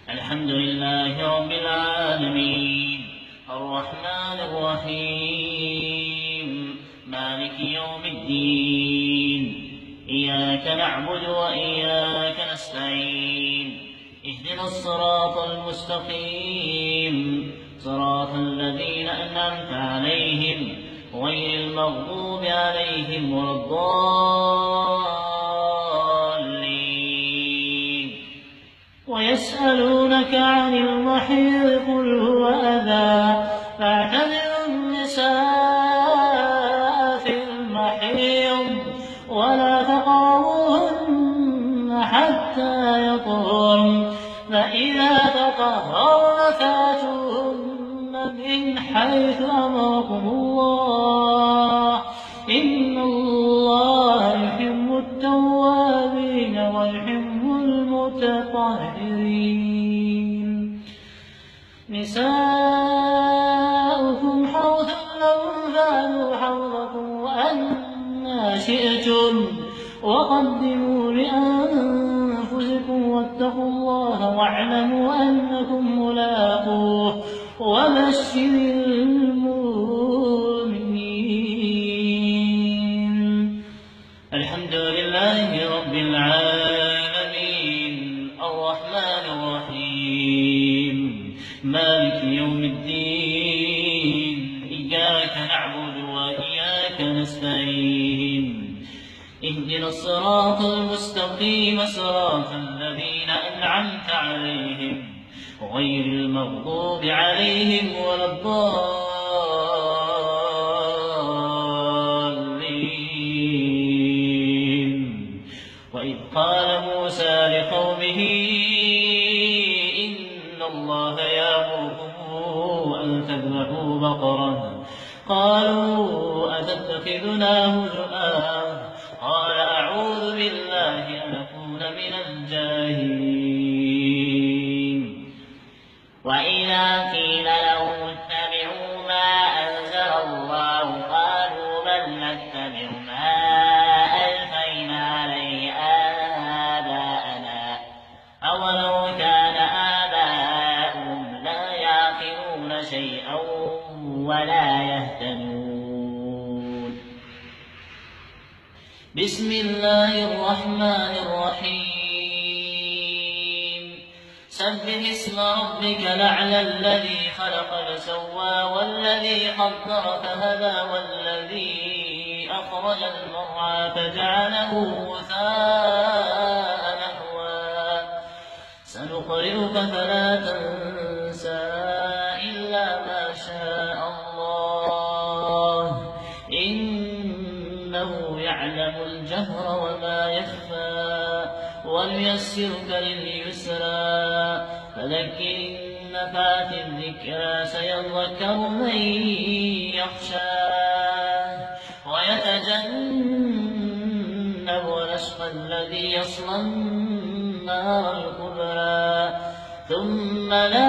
الحمد لله رب العالمين الرحمن الرحيم مالك يوم الدين إياك نعبد وإياك نستعين اهدنا الصراط المستقيم صراط الذين أنعمت عليهم غير المغضوب عليهم ولا الضالين. ويسألونك عن المحيض قل هو أذى فاعتزلوا النساء في المحيض ولا تقربوهن حتى يطهرن فإذا تطهرن فاتوهن من حيث أمركم الله إن الله يحب التوابين ويحب المتطهرين. نساؤكم حرث لكم فأتوا حرثكم وأنى شئتم وقدموا لأنفسكم واتقوا الله واعلموا أنكم ملاقوه وبشر المؤمنين. الحمد لله رب العالمين الرحمن الرحيم مالك يوم الدين إياك نعبد وإياك نستعين اهدنا الصراط المستقيم صراط الذين أنعمت عليهم غير المغضوب عليهم ولا الضالين. وإذ قال موسى لقومه إن الله يأمركم أن تذبحوا بقرة قالوا أتتخذنا هزؤا قال أعوذ بالله أن أكون من الجاهلين. وإذا قيل لهم اتبعوا ما أنزل الله قالوا بل نتبع ما ألفينا عليه آباءنا أولو كان آباؤهم لا يعقلون شيئا ولا يهتدون. بسم الله الرحمن الرحيم سبح اسم ربك الأعلى الذي خلق فسوى والذي قدر فهدى والذي أخرج المرعى فجعله غثاء نحوا سنقرئك فلا تنسى إلا ما شاء الله إنه يعلم الجهر وما يخفى ونيسرك لليسرى فذكر إن نفعت الذكرى سيذكر من يخشى ويتجنبها الأشقى الذي يصلى النار الكبرى ثم لا